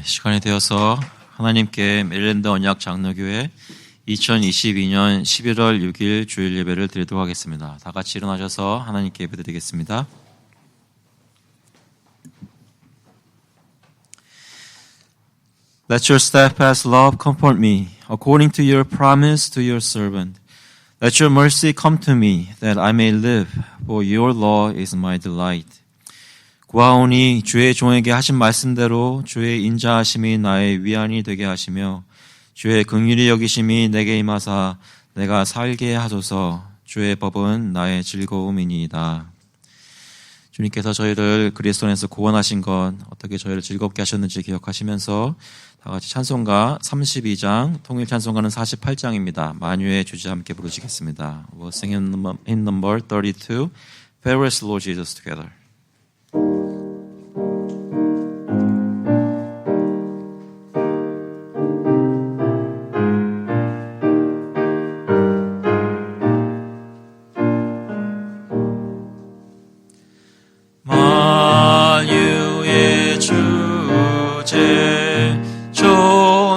시간이 되어서 하나님께 메릴랜드 언약 장로교회 2022년 11월 6일 주일 예배를 드리도록 하겠습니다. 다 같이 일어나셔서 하나님께 예배드리겠습니다. Let your steadfast love comfort me, according to your promise to your servant. Let your mercy come to me, that I may live, for your law is my delight. 구하오니 주의 종에게 하신 말씀대로 주의 인자하심이 나의 위안이 되게 하시며 주의 긍휼히 여기심이 내게 임하사 내가 살게 하소서. 주의 법은 나의 즐거움이니이다. 주님께서 저희를 그리스도 안에서 구원하신 것, 어떻게 저희를 즐겁게 하셨는지 기억하시면서 다 같이 찬송가 32장, 통일 찬송가는 48장입니다. 만유의 주제 함께 부르시겠습니다. We'll sing in number 32, Farewell Lord Jesus together.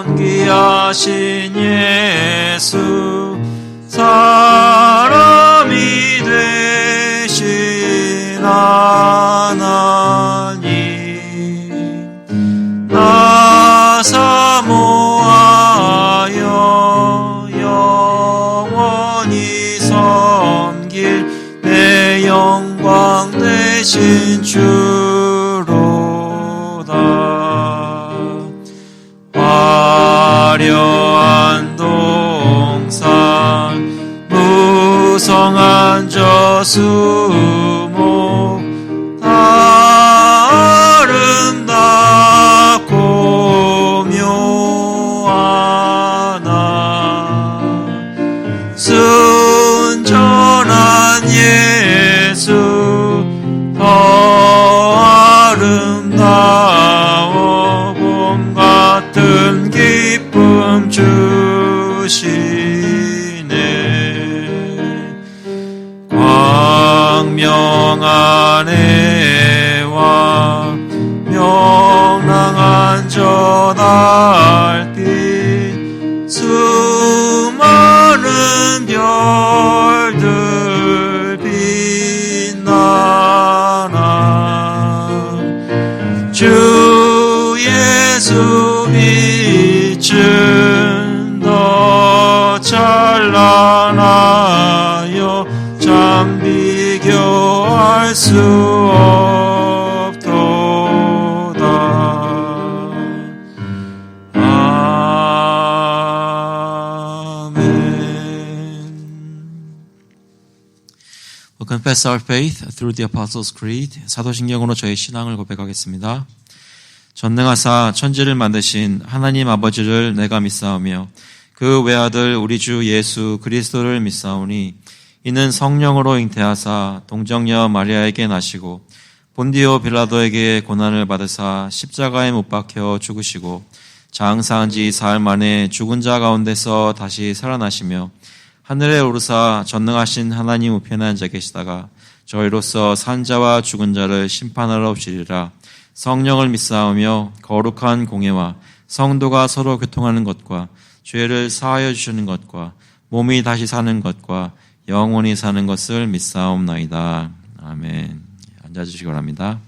존귀하신 예수 사람이 되신 하나님 나 사모하여 영원히 섬길 내 영광 되신 화려한 동산 무성한 저수목 다 아름답고 묘하나 순전한 예수 더 아름다워 봄 같은 기쁨 주시네. 광명한 해와 명랑한 저 달빛 수많은 별들 빛나나 주 예수 빛은 더 찬란하여 참 비교할 수 없도다. 아멘. We'll confess our faith through the Apostles' Creed. 사도신경으로 저희 신앙을 고백하겠습니다. 전능하사 천지를 만드신 하나님 아버지를 내가 믿사오며 그 외아들 우리 주 예수 그리스도를 믿사오니 이는 성령으로 잉태하사 동정녀 마리아에게 나시고 본디오 빌라도에게 고난을 받으사 십자가에 못 박혀 죽으시고 장사한 지 사흘 만에 죽은 자 가운데서 다시 살아나시며 하늘에 오르사 전능하신 하나님 우편에 앉아 계시다가 저희로서 산 자와 죽은 자를 심판하러 오시리라. 성령을 믿사오며 거룩한 공예와 성도가 서로 교통하는 것과 죄를 사하여 주시는 것과 몸이 다시 사는 것과 영원히 사는 것을 믿사옵나이다. 아멘. 앉아주시기 바랍니다.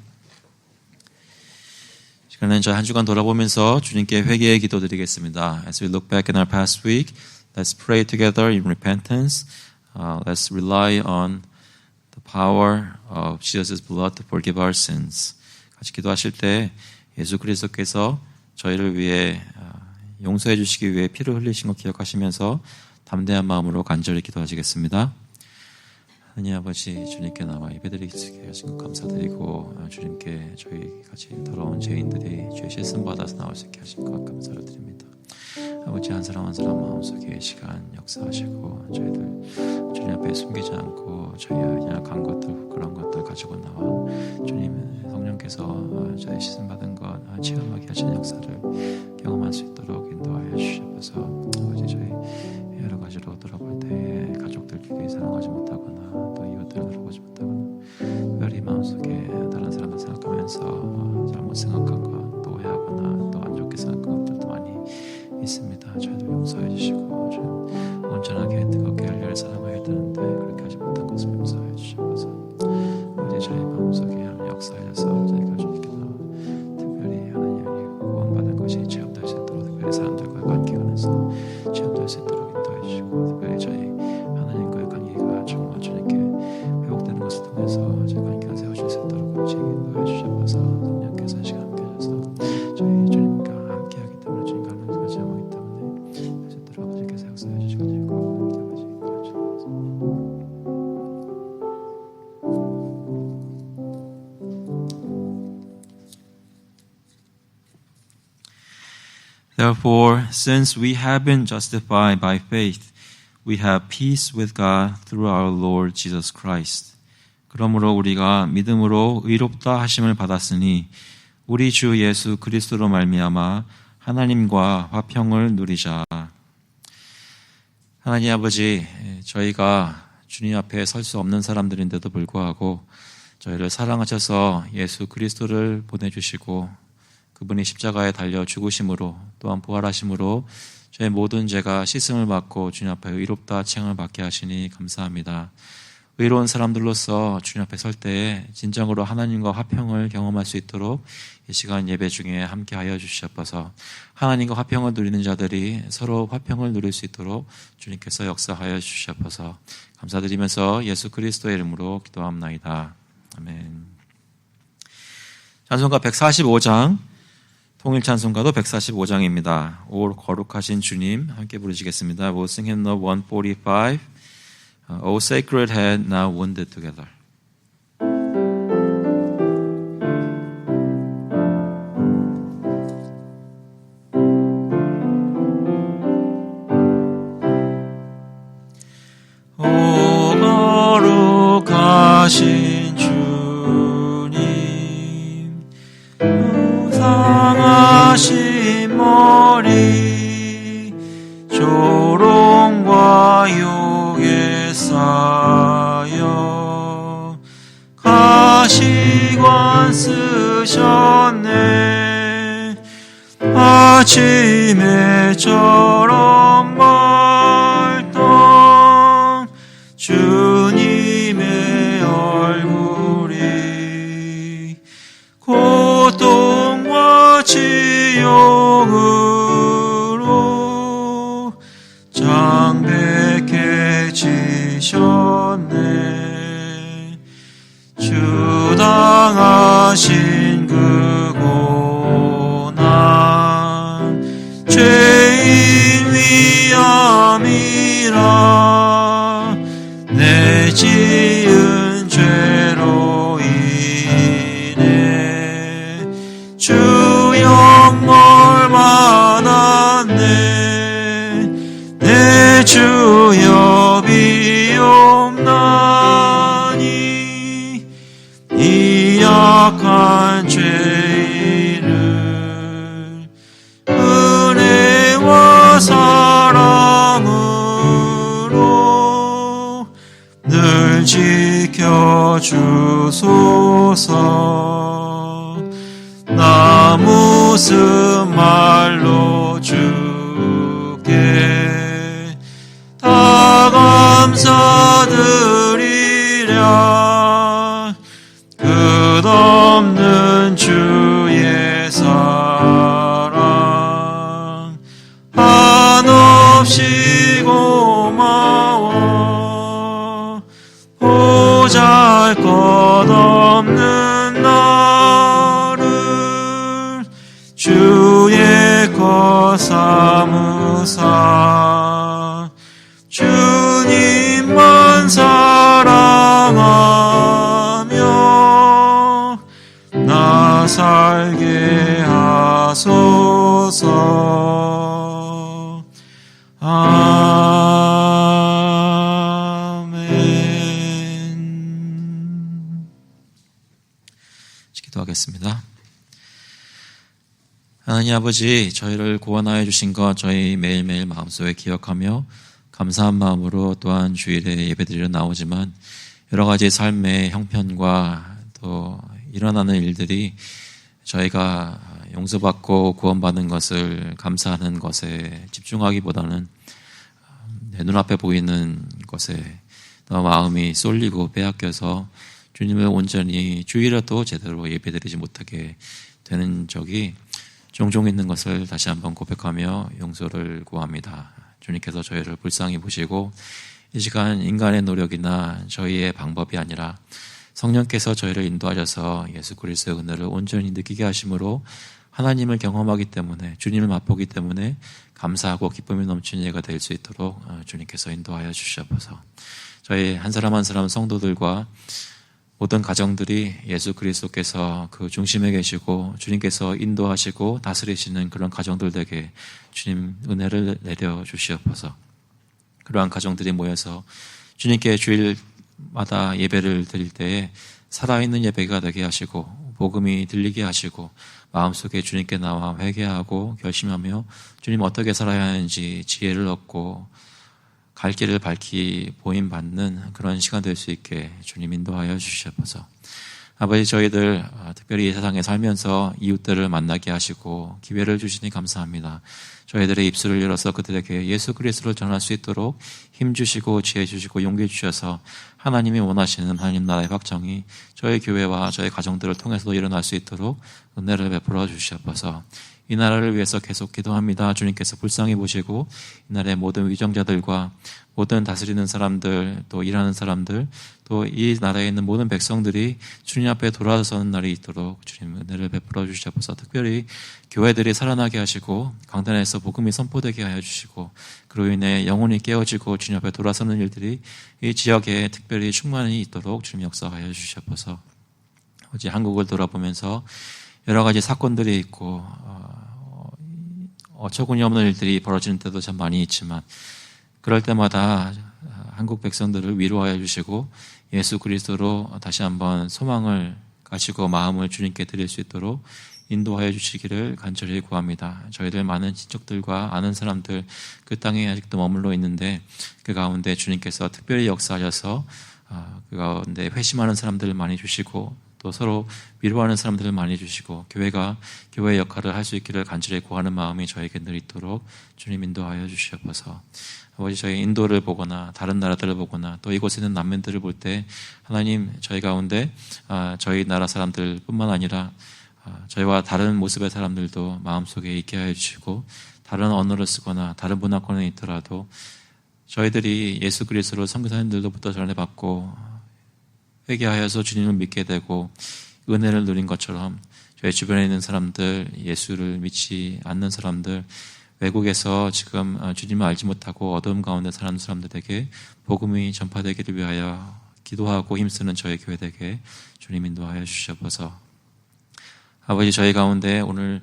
시간은 저희 한 주간 돌아보면서 주님께 회개의 기도 드리겠습니다. As we look back in our past week, let's pray together in repentance. Let's rely on the power of Jesus' blood to forgive our sins. 같이 기도하실 때 예수 그리스도께서 저희를 위해 용서해 주시기 위해 피를 흘리신 것 기억하시면서 담대한 마음으로 간절히 기도하시겠습니다. 하나님 아버지, 주님께 나와 예배드리게 하신 것 감사드리고 주님께 저희 같이 더러운 죄인들이 죄 씻음 받아서 나올 수 있게 하신 것 감사를 드립니다. 아버지, 한 사람 한 사람 마음속에 시간 역사하시고 저희들 주님 앞에 숨기지 않고 저희의 연약한 것들 그런 것들 가지고 나와 주님 성령께서 저희 씻음 받은 것 체험하게 하시는 역사를 경험할 수 있도록 인도하여 주시옵소서. 아버지, 저희 여러 가지로 돌아볼 때 가족들끼리 사랑하지 못하거나 또 이웃들을 돌아보지 못하거나 특별히 마음속에 다른 사람을 생각하면서 잘못 생각한 것 또 오해하거나 또 용서해 주시고 주님 온전하게 뜨겁게 열렬히 사랑하여야 되는데 그렇게 하지 못한 것을 용서해 주셔서 아버지 저희 마음속에 하나님 역사하셔서 저희가 주님께서 특별히 하나님의 구원받은 것이 체험될 수 있도록 특별히 사람들과 관계하면서 체험될 수 있도록 인도해 주시고 특별히 저희 하나님과의 관계가 정말 주님께 회복되는 것을 통해서 저희 관계가 세워질 수 있도록 같이 인도해 주셔서 성령께서 시간 함께 하셔서 저희 주님과 함께하기 때문에 주님과 하나님과 제목이기 때문에 할수 있도록 아버지께서 역사해 주시고 주님과 아버지 인도해 주셔서 Therefore, since we have been justified by faith, we have peace with God through our Lord Jesus Christ. 그러므로 우리가 믿음으로 의롭다 하심을 받았으니 우리 주 예수 그리스도로 말미암아 하나님과 화평을 누리자. 하나님 아버지, 저희가 주님 앞에 설 수 없는 사람들인데도 불구하고 저희를 사랑하셔서 예수 그리스도를 보내주시고 그분이 십자가에 달려 죽으심으로 또한 부활하심으로 저의 모든 죄가 씻음을 받고 주님 앞에 의롭다 칭을 받게 하시니 감사합니다. 의로운 사람들로서 주님 앞에 설 때에 진정으로 하나님과 화평을 경험할 수 있도록 이 시간 예배 중에 함께하여 주시옵소서. 하나님과 화평을 누리는 자들이 서로 화평을 누릴 수 있도록 주님께서 역사하여 주시옵소서. 감사드리면서 예수 그리스도의 이름으로 기도합나이다. 아멘. 찬송가 145장, 통일 찬송가도 145장입니다. 오 거룩하신 주님 함께 부르시겠습니다. We'll sing hymn no 145. O sacred head now wounded together. 오 거룩하신 주님 상하신 머리 조롱과 욕에 쌓여 가시관 쓰셨네. 아침에처럼 밝던 주님의 얼굴이 고통과 지옥으로 장백해지셨네. 주 당하신 그 고난 죄인 위함이라 내 지은 죄로 인해 주 영광을 받았네. 내 주여 비옵나니 이 약한 죄인을 은혜와 사랑으로 늘 지켜주소서. 나 무슨 말로 주께 다 감사드리랴. 끝없는 주의 사랑 한없이 고마워. 보잘것없는 나를 주의 것 삼으사 주님만 사랑하며 나 살게 하소서. 아멘. 기도하겠습니다. 하나님 아버지, 저희를 구원하여 주신 것 저희 매일매일 마음속에 기억하며 감사한 마음으로 또한 주일에 예배드리러 나오지만 여러 가지 삶의 형편과 또 일어나는 일들이 저희가 용서받고 구원받는 것을 감사하는 것에 집중하기보다는 내 눈앞에 보이는 것에 더 마음이 쏠리고 빼앗겨서 주님을 온전히 주일에도 제대로 예배드리지 못하게 되는 적이 종종 있는 것을 다시 한번 고백하며 용서를 구합니다. 주님께서 저희를 불쌍히 보시고 이 시간 인간의 노력이나 저희의 방법이 아니라 성령께서 저희를 인도하셔서 예수 그리스도의 은혜를 온전히 느끼게 하심으로 하나님을 경험하기 때문에 주님을 맛보기 때문에 감사하고 기쁨이 넘치는 예가 될 수 있도록 주님께서 인도하여 주시옵소서. 저희 한 사람 한 사람 성도들과 모든 가정들이 예수 그리스도께서 그 중심에 계시고 주님께서 인도하시고 다스리시는 그런 가정들 되게 주님 은혜를 내려 주시옵소서. 그러한 가정들이 모여서 주님께 주일마다 예배를 드릴 때에 살아있는 예배가 되게 하시고 복음이 들리게 하시고 마음속에 주님께 나와 회개하고 결심하며 주님 어떻게 살아야 하는지 지혜를 얻고 갈 길을 밝히 보임받는 그런 시간 될 수 있게 주님 인도하여 주시옵소서. 아버지, 저희들 특별히 이 세상에 살면서 이웃들을 만나게 하시고 기회를 주시니 감사합니다. 저희들의 입술을 열어서 그들에게 예수 그리스도를 전할 수 있도록 힘 주시고 지혜 주시고 용기 주셔서 하나님이 원하시는 하나님 나라의 확정이 저희 교회와 저희 가정들을 통해서도 일어날 수 있도록 은혜를 베풀어 주시옵소서. 이 나라를 위해서 계속 기도합니다. 주님께서 불쌍히 보시고 이 나라의 모든 위정자들과 모든 다스리는 사람들, 또 일하는 사람들, 또 이 나라에 있는 모든 백성들이 주님 앞에 돌아서는 날이 있도록 주님 은혜를 베풀어 주시옵소서. 특별히 교회들이 살아나게 하시고 강단에서 복음이 선포되게 하여 주시고 그로 인해 영혼이 깨어지고 주님 앞에 돌아서는 일들이 이 지역에 특별히 충만히 있도록 주님 역사하여 주시옵소서. 어제 한국을 돌아보면서 여러 가지 사건들이 있고 어처구니 없는 일들이 벌어지는 때도 참 많이 있지만 그럴 때마다 한국 백성들을 위로하여 주시고 예수 그리스도로 다시 한번 소망을 가지고 마음을 주님께 드릴 수 있도록 인도하여 주시기를 간절히 구합니다. 저희들 많은 친척들과 아는 사람들 그 땅에 아직도 머물러 있는데 그 가운데 주님께서 특별히 역사하셔서 그 가운데 회심하는 사람들을 많이 주시고 또 서로 위로하는 사람들을 많이 주시고 교회가 교회의 역할을 할 수 있기를 간절히 구하는 마음이 저에게 늘 있도록 주님 인도하여 주시옵소서. 아버지, 저희 인도를 보거나 다른 나라들을 보거나 또 이곳에 있는 난민들을 볼 때 하나님 저희 가운데 저희 나라 사람들뿐만 아니라 저희와 다른 모습의 사람들도 마음속에 있게 하여 주시고 다른 언어를 쓰거나 다른 문화권에 있더라도 저희들이 예수 그리스도로 선교사님들로부터 전해받고 회개하여서 주님을 믿게 되고 은혜를 누린 것처럼 저희 주변에 있는 사람들, 예수를 믿지 않는 사람들, 외국에서 지금 주님을 알지 못하고 어두움 가운데 사는 사람들에게 복음이 전파되기를 위하여 기도하고 힘쓰는 저희 교회에게 주님 인도하여 주시옵소서. 아버지, 저희 가운데 오늘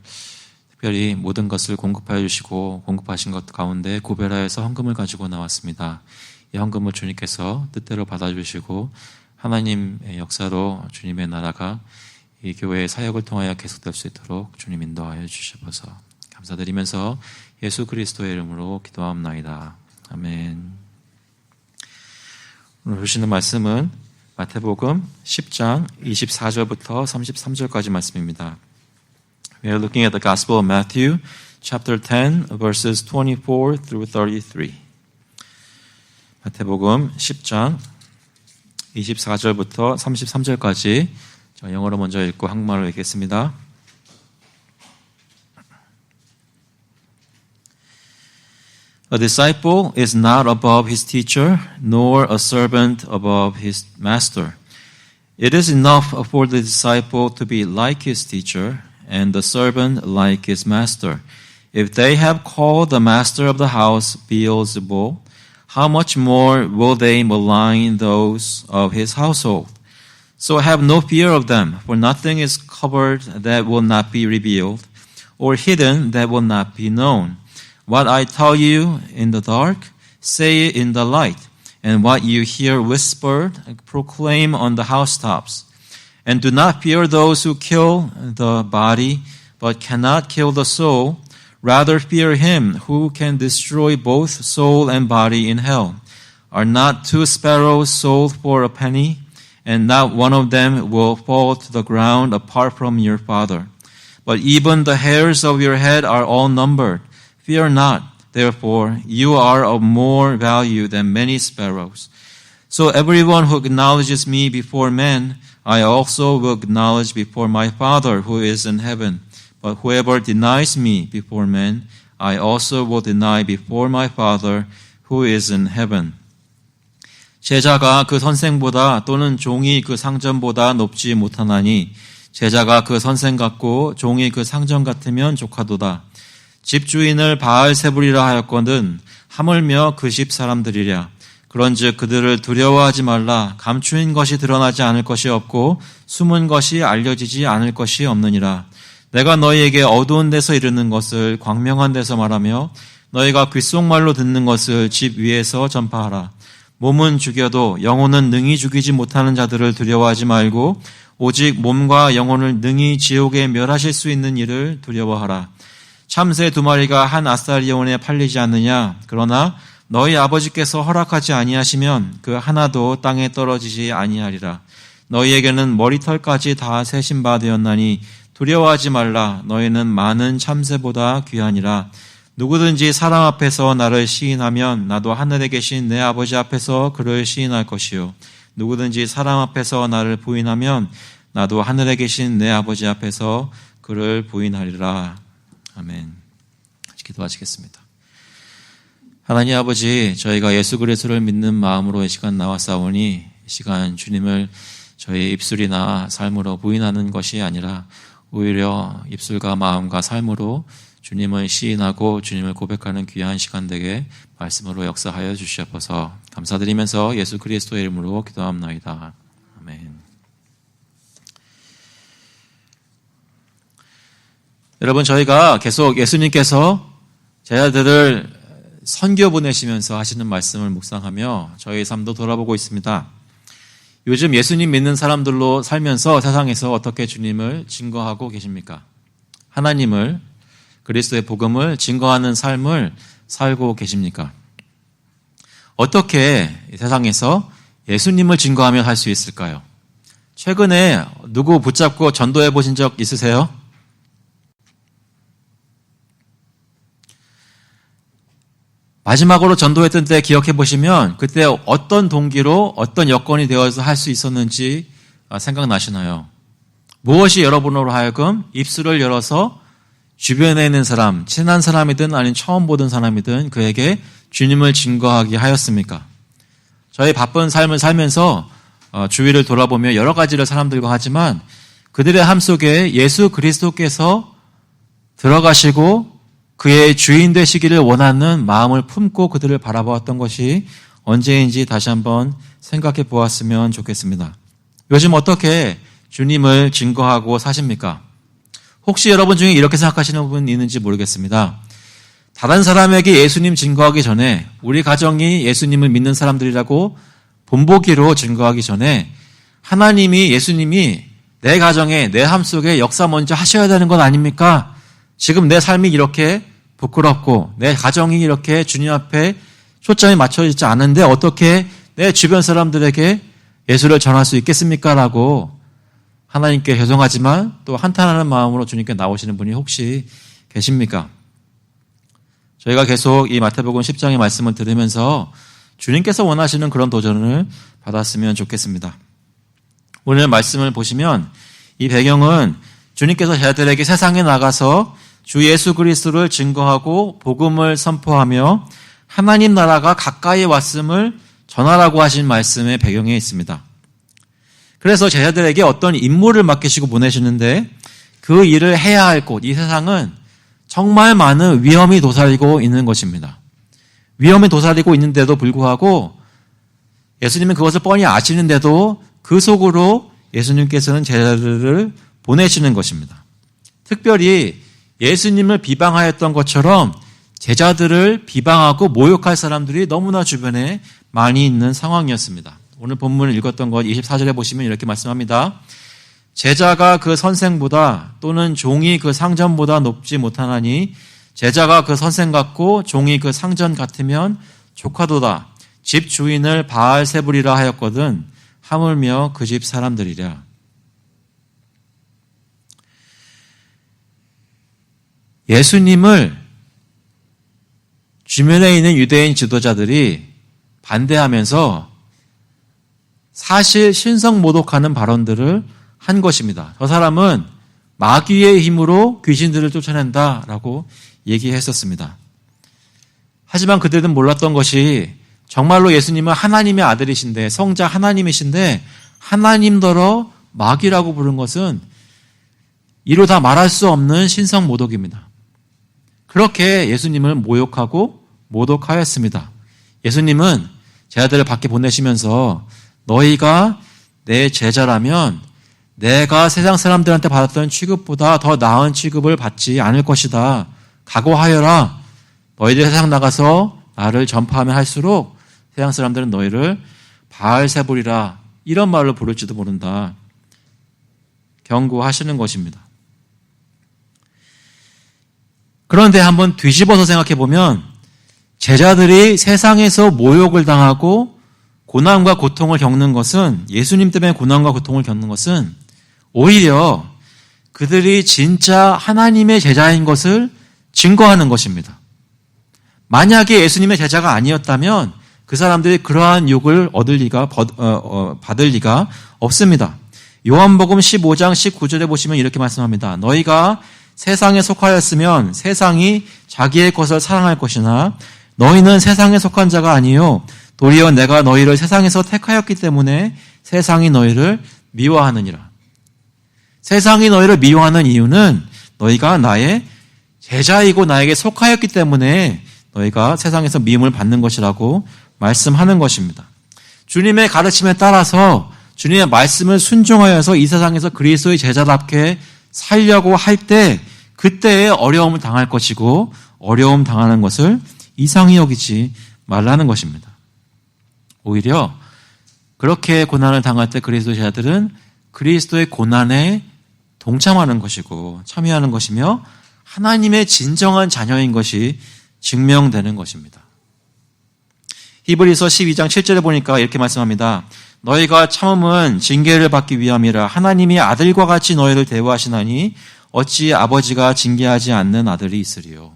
특별히 모든 것을 공급하여 주시고 공급하신 것 가운데 구별하여서 헌금을 가지고 나왔습니다. 이 헌금을 주님께서 뜻대로 받아주시고 하나님의 역사로 주님의 나라가 이 교회의 사역을 통하여 계속될 수 있도록 주님 인도하여 주시옵소서. 감사드리면서 예수 그리스도의 이름으로 기도합나이다. 아멘. 오늘 보시는 말씀은 마태복음 10장 24절부터 33절까지 말씀입니다. We are looking at the Gospel of Matthew, chapter 10, verses 24 through 33. 마태복음 10장 24절부터 33절까지 영어로 먼저 읽고 한국말로 읽겠습니다. A disciple is not above his teacher, nor a servant above his master. It is enough for the disciple to be like his teacher, and the servant like his master. If they have called the master of the house Beelzebul, how much more will they malign those of his household? So have no fear of them, for nothing is covered that will not be revealed, or hidden that will not be known. What I tell you in the dark, say it in the light, and what you hear whispered, proclaim on the housetops. And do not fear those who kill the body, but cannot kill the soul. Rather fear him who can destroy both soul and body in hell. Are not 2 sparrows sold for a penny? And not one of them will fall to the ground apart from your Father. But even the hairs of your head are all numbered. Fear not, therefore, you are of more value than many sparrows. So everyone who acknowledges me before men, I also will acknowledge before my Father who is in heaven. But whoever denies me before men, I also will deny before my Father who is in heaven. 제자가 그 선생보다 또는 종이 그 상전보다 높지 못하나니 제자가 그 선생 같고 종이 그 상전 같으면 족하도다. 집주인을 바알세불이라 하였거든 하물며 그 집 사람들이랴. 그런즉 그들을 두려워하지 말라. 감추인 것이 드러나지 않을 것이 없고 숨은 것이 알려지지 않을 것이 없느니라. 내가 너희에게 어두운 데서 이르는 것을 광명한 데서 말하며 너희가 귓속말로 듣는 것을 집 위에서 전파하라. 몸은 죽여도 영혼은 능히 죽이지 못하는 자들을 두려워하지 말고 오직 몸과 영혼을 능히 지옥에 멸하실 수 있는 이를 두려워하라. 참새 2마리가 한 아사리온에 팔리지 않느냐? 그러나 너희 아버지께서 허락하지 아니하시면 그 하나도 땅에 떨어지지 아니하리라. 너희에게는 머리털까지 다 세신 바 되었나니 두려워하지 말라. 너희는 많은 참새보다 귀하니라. 누구든지 사람 앞에서 나를 시인하면 나도 하늘에 계신 내 아버지 앞에서 그를 시인할 것이요. 누구든지 사람 앞에서 나를 부인하면 나도 하늘에 계신 내 아버지 앞에서 그를 부인하리라. 아멘. 기도하시겠습니다. 하나님 아버지, 저희가 예수 그리스도를 믿는 마음으로 이 시간 나왔사오니 이 시간 주님을 저희의 입술이나 삶으로 부인하는 것이 아니라 오히려 입술과 마음과 삶으로 주님을 시인하고 주님을 고백하는 귀한 시간 되게 말씀으로 역사하여 주시옵소서. 감사드리면서 예수 그리스도의 이름으로 기도합나이다. 아멘. 여러분, 저희가 계속 예수님께서 제자들을 선교 보내시면서 하시는 말씀을 묵상하며 저희 삶도 돌아보고 있습니다. 요즘 예수님 믿는 사람들로 살면서 세상에서 어떻게 주님을 증거하고 계십니까? 하나님을, 그리스도의 복음을 증거하는 삶을 살고 계십니까? 어떻게 세상에서 예수님을 증거하며 살 수 있을까요? 최근에 누구 붙잡고 전도해 보신 적 있으세요? 마지막으로 전도했던 때 기억해 보시면 그때 어떤 동기로 어떤 여건이 되어서 할 수 있었는지 생각나시나요? 무엇이 여러분으로 하여금 입술을 열어서 주변에 있는 사람, 친한 사람이든 아니면 처음 보던 사람이든 그에게 주님을 증거하게 하였습니까? 저희 바쁜 삶을 살면서 주위를 돌아보며 여러 가지를 사람들과 하지만 그들의 삶 속에 예수 그리스도께서 들어가시고 그의 주인 되시기를 원하는 마음을 품고 그들을 바라보았던 것이 언제인지 다시 한번 생각해 보았으면 좋겠습니다. 요즘 어떻게 주님을 증거하고 사십니까? 혹시 여러분 중에 이렇게 생각하시는 분 있는지 모르겠습니다. 다른 사람에게 예수님 증거하기 전에 우리 가정이 예수님을 믿는 사람들이라고 본보기로 증거하기 전에 하나님이 예수님이 내 가정에 내 삶 속에 역사 먼저 하셔야 되는 것 아닙니까? 지금 내 삶이 이렇게 부끄럽고 내 가정이 이렇게 주님 앞에 초점이 맞춰지지 않은데 어떻게 내 주변 사람들에게 예수를 전할 수 있겠습니까? 라고 하나님께 죄송하지만 또 한탄하는 마음으로 주님께 나오시는 분이 혹시 계십니까? 저희가 계속 이 마태복음 10장의 말씀을 들으면서 주님께서 원하시는 그런 도전을 받았으면 좋겠습니다. 오늘 말씀을 보시면 이 배경은 주님께서 제자들에게 세상에 나가서 주 예수 그리스도를 증거하고 복음을 선포하며 하나님 나라가 가까이 왔음을 전하라고 하신 말씀의 배경에 있습니다. 그래서 제자들에게 어떤 임무를 맡기시고 보내시는데 그 일을 해야 할 곳, 이 세상은 정말 많은 위험이 도사리고 있는 것입니다. 위험이 도사리고 있는데도 불구하고 예수님은 그것을 뻔히 아시는데도 그 속으로 예수님께서는 제자들을 보내시는 것입니다. 특별히 예수님을 비방하였던 것처럼 제자들을 비방하고 모욕할 사람들이 너무나 주변에 많이 있는 상황이었습니다. 오늘 본문을 읽었던 것 24절에 보시면 이렇게 말씀합니다. 제자가 그 선생보다 또는 종이 그 상전보다 높지 못하나니 제자가 그 선생 같고 종이 그 상전 같으면 족하도다. 집 주인을 바알세불이라 하였거든 하물며 그 집 사람들이랴. 예수님을 주변에 있는 유대인 지도자들이 반대하면서 사실 신성 모독하는 발언들을 한 것입니다. 저 사람은 마귀의 힘으로 귀신들을 쫓아낸다라고 얘기했었습니다. 하지만 그들은 몰랐던 것이 정말로 예수님은 하나님의 아들이신데 성자 하나님이신데 하나님더러 마귀라고 부른 것은 이루 다 말할 수 없는 신성 모독입니다. 그렇게 예수님을 모욕하고 모독하였습니다. 예수님은 제자들을 밖에 보내시면서 너희가 내 제자라면 내가 세상 사람들한테 받았던 취급보다 더 나은 취급을 받지 않을 것이다. 각오하여라. 너희들 세상 나가서 나를 전파하면 할수록 세상 사람들은 너희를 바알세불이라 이런 말로 부를지도 모른다. 경고하시는 것입니다. 그런데 한번 뒤집어서 생각해 보면 제자들이 세상에서 모욕을 당하고 고난과 고통을 겪는 것은 예수님 때문에 고난과 고통을 겪는 것은 오히려 그들이 진짜 하나님의 제자인 것을 증거하는 것입니다. 만약에 예수님의 제자가 아니었다면 그 사람들이 그러한 욕을 받을 리가 없습니다. 요한복음 15장 19절에 보시면 이렇게 말씀합니다. 너희가 세상에 속하였으면 세상이 자기의 것을 사랑할 것이나 너희는 세상에 속한 자가 아니요 도리어 내가 너희를 세상에서 택하였기 때문에 세상이 너희를 미워하느니라. 세상이 너희를 미워하는 이유는 너희가 나의 제자이고 나에게 속하였기 때문에 너희가 세상에서 미움을 받는 것이라고 말씀하는 것입니다. 주님의 가르침에 따라서 주님의 말씀을 순종하여서 이 세상에서 그리스도의 제자답게 살려고 할 때 그때에 어려움을 당할 것이고 어려움 당하는 것을 이상히 여기지 말라는 것입니다. 오히려 그렇게 고난을 당할 때 그리스도 제자들은 그리스도의 고난에 동참하는 것이고 참여하는 것이며 하나님의 진정한 자녀인 것이 증명되는 것입니다. 히브리서 12장 7절에 보니까 이렇게 말씀합니다. 너희가 참음은 징계를 받기 위함이라 하나님이 아들과 같이 너희를 대우하시나니 어찌 아버지가 징계하지 않는 아들이 있으리요.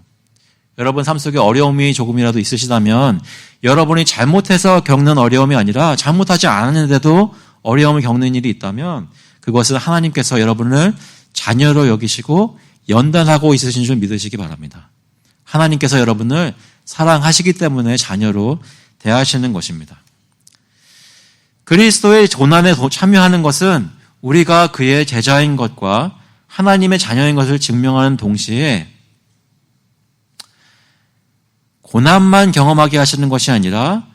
여러분 삶 속에 어려움이 조금이라도 있으시다면 여러분이 잘못해서 겪는 어려움이 아니라 잘못하지 않았는데도 어려움을 겪는 일이 있다면 그것은 하나님께서 여러분을 자녀로 여기시고 연단하고 있으신 줄 믿으시기 바랍니다. 하나님께서 여러분을 사랑하시기 때문에 자녀로 대하시는 것입니다. 그리스도의 고난에 참여하는 것은 우리가 그의 제자인 것과 하나님의 자녀인 것을 증명하는 동시에 고난만 경험하게 하시는 것이 아니라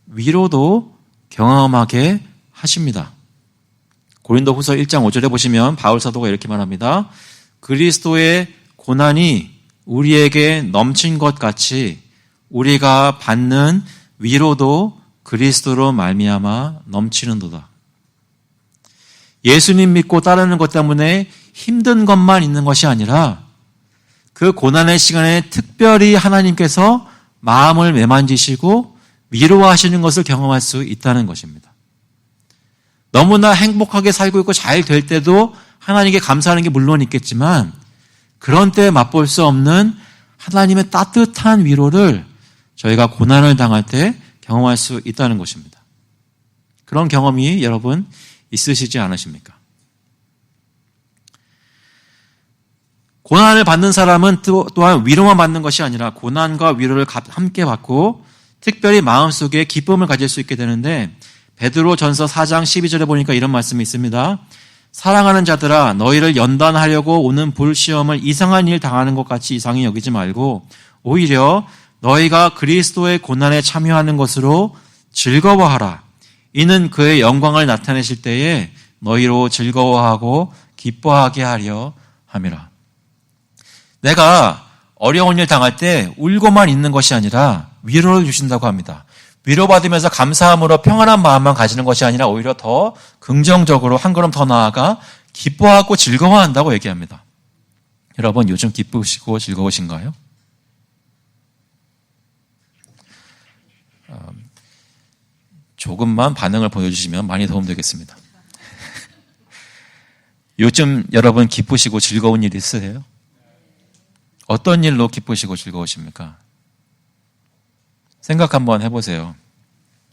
위로도 경험하게 하십니다. 고린도후서 1장 5절에 보시면 바울 사도가 이렇게 말합니다. 그리스도의 고난이 우리에게 넘친 것 같이 우리가 받는 위로도 그리스도로 말미암아 넘치는도다. 예수님 믿고 따르는 것 때문에 힘든 것만 있는 것이 아니라 그 고난의 시간에 특별히 하나님께서 마음을 매만지시고 위로하시는 것을 경험할 수 있다는 것입니다. 너무나 행복하게 살고 있고 잘 될 때도 하나님께 감사하는 게 물론 있겠지만 그런 때에 맛볼 수 없는 하나님의 따뜻한 위로를 저희가 고난을 당할 때 경험할 수 있다는 것입니다. 그런 경험이 여러분 있으시지 않으십니까? 고난을 받는 사람은 또한 위로만 받는 것이 아니라 고난과 위로를 함께 받고 특별히 마음속에 기쁨을 가질 수 있게 되는데 베드로 전서 4장 12절에 보니까 이런 말씀이 있습니다. 사랑하는 자들아 너희를 연단하려고 오는 불시험을 이상한 일 당하는 것 같이 이상히 여기지 말고 오히려 너희가 그리스도의 고난에 참여하는 것으로 즐거워하라. 이는 그의 영광을 나타내실 때에 너희로 즐거워하고 기뻐하게 하려 함이라. 내가 어려운 일 당할 때 울고만 있는 것이 아니라 위로를 주신다고 합니다. 위로받으면서 감사함으로 평안한 마음만 가지는 것이 아니라 오히려 더 긍정적으로 한 걸음 더 나아가 기뻐하고 즐거워한다고 얘기합니다. 여러분 요즘 기쁘시고 즐거우신가요? 조금만 반응을 보여주시면 많이 도움되겠습니다. 요즘 여러분 기쁘시고 즐거운 일 있으세요? 어떤 일로 기쁘시고 즐거우십니까? 생각 한번 해보세요.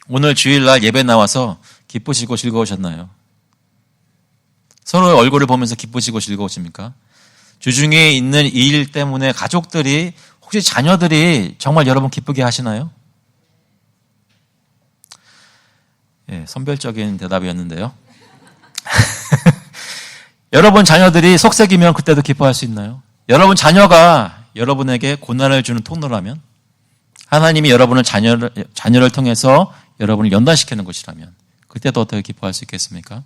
오늘 주일날 예배 나와서 기쁘시고 즐거우셨나요? 서로의 얼굴을 보면서 기쁘시고 즐거우십니까? 주중에 있는 일 때문에 가족들이, 혹시 자녀들이 정말 여러분 기쁘게 하시나요? 예, 선별적인 대답이었는데요. 여러분 자녀들이 속색이면 그때도 기뻐할 수 있나요? 여러분 자녀가 여러분에게 고난을 주는 통로라면, 하나님이 여러분을 자녀를 통해서 여러분을 연단시키는 것이라면 그때도 어떻게 기뻐할 수 있겠습니까?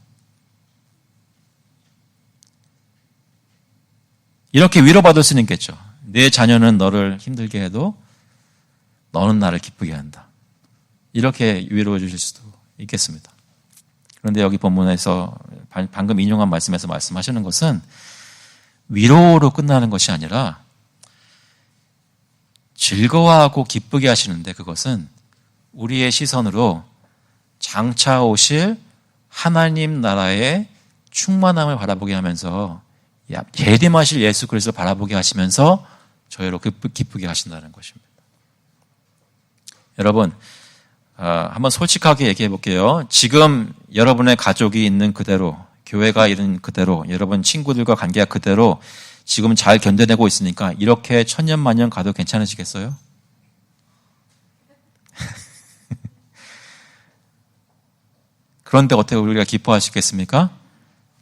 이렇게 위로받을 수는 있겠죠. 내 자녀는 너를 힘들게 해도 너는 나를 기쁘게 한다. 이렇게 위로해 주실 수도 있겠습니다. 그런데 여기 본문에서 방금 인용한 말씀에서 말씀하시는 것은 위로로 끝나는 것이 아니라 즐거워하고 기쁘게 하시는데, 그것은 우리의 시선으로 장차 오실 하나님 나라의 충만함을 바라보게 하면서, 재림하실 예수 그리스도를 바라보게 하시면서 저희로 기쁘게 하신다는 것입니다. 여러분, 한번 솔직하게 얘기해 볼게요. 지금 여러분의 가족이 있는 그대로, 교회가 있는 그대로, 여러분 친구들과 관계가 그대로 지금 잘 견뎌내고 있으니까 이렇게 천년만년 가도 괜찮으시겠어요? 그런데 어떻게 우리가 기뻐하시겠습니까?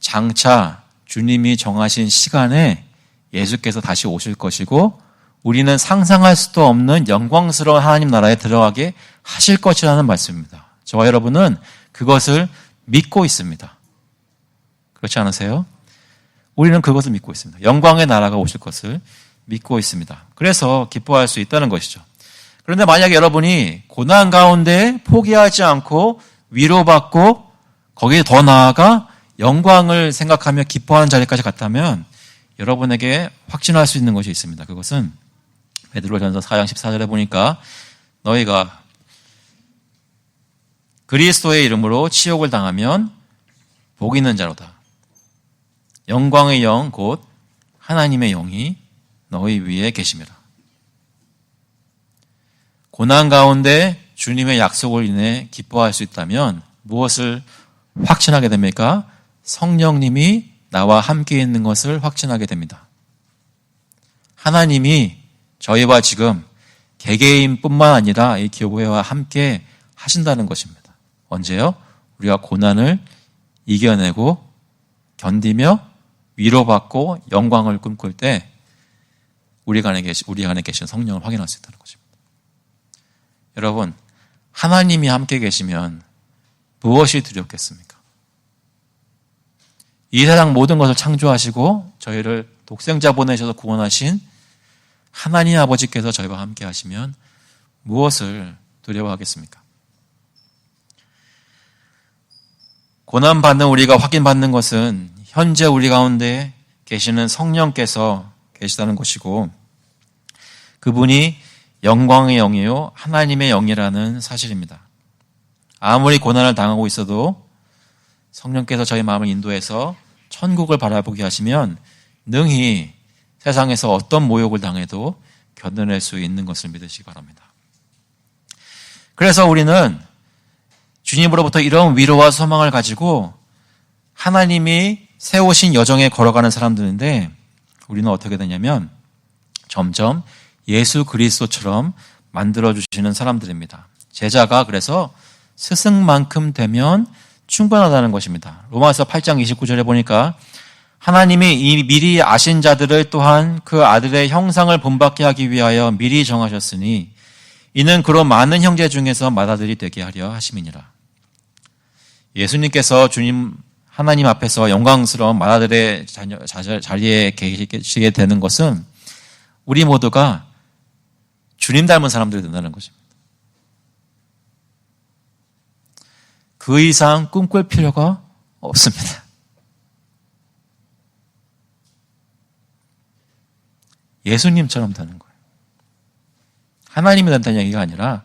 장차 주님이 정하신 시간에 예수께서 다시 오실 것이고, 우리는 상상할 수도 없는 영광스러운 하나님 나라에 들어가게 하실 것이라는 말씀입니다. 저와 여러분은 그것을 믿고 있습니다. 그렇지 않으세요? 우리는 그것을 믿고 있습니다. 영광의 나라가 오실 것을 믿고 있습니다. 그래서 기뻐할 수 있다는 것이죠. 그런데 만약에 여러분이 고난 가운데 포기하지 않고 위로받고 거기에 더 나아가 영광을 생각하며 기뻐하는 자리까지 갔다면 여러분에게 확신할 수 있는 것이 있습니다. 그것은 베드로전서 4장 14절에 보니까 너희가 그리스도의 이름으로 치욕을 당하면 복 있는 자로다. 영광의 영 곧 하나님의 영이 너희 위에 계심이라. 고난 가운데 주님의 약속을 인해 기뻐할 수 있다면 무엇을 확신하게 됩니까? 성령님이 나와 함께 있는 것을 확신하게 됩니다. 하나님이 저희와 지금 개개인뿐만 아니라 이 교회와 함께 하신다는 것입니다. 언제요? 우리가 고난을 이겨내고 견디며 위로받고 영광을 꿈꿀 때 우리 안에 계신 성령을 확인할 수 있다는 것입니다. 여러분, 하나님이 함께 계시면 무엇이 두렵겠습니까? 이 세상 모든 것을 창조하시고 저희를 독생자 보내셔서 구원하신 하나님 아버지께서 저희와 함께 하시면 무엇을 두려워하겠습니까? 고난받는 우리가 확인받는 것은 현재 우리 가운데 계시는 성령께서 계시다는 것이고, 그분이 영광의 영이요 하나님의 영이라는 사실입니다. 아무리 고난을 당하고 있어도 성령께서 저희 마음을 인도해서 천국을 바라보게 하시면 능히 세상에서 어떤 모욕을 당해도 견뎌낼 수 있는 것을 믿으시기 바랍니다. 그래서 우리는 주님으로부터 이런 위로와 소망을 가지고 하나님이 세우신 여정에 걸어가는 사람들인데, 우리는 어떻게 되냐면 점점 예수 그리스도처럼 만들어주시는 사람들입니다. 제자가 그래서 스승만큼 되면 충분하다는 것입니다. 로마서 8장 29절에 보니까 하나님이 이 미리 아신 자들을 또한 그 아들의 형상을 본받게 하기 위하여 미리 정하셨으니 이는 그로 많은 형제 중에서 맏아들이 되게 하려 하심이니라. 예수님께서 주님 하나님 앞에서 영광스러운 맏아들의 자리에 계시게 되는 것은 우리 모두가 주님 닮은 사람들이 된다는 것입니다. 그 이상 꿈꿀 필요가 없습니다. 예수님처럼 되는 거예요. 하나님이 된다는 얘기가 아니라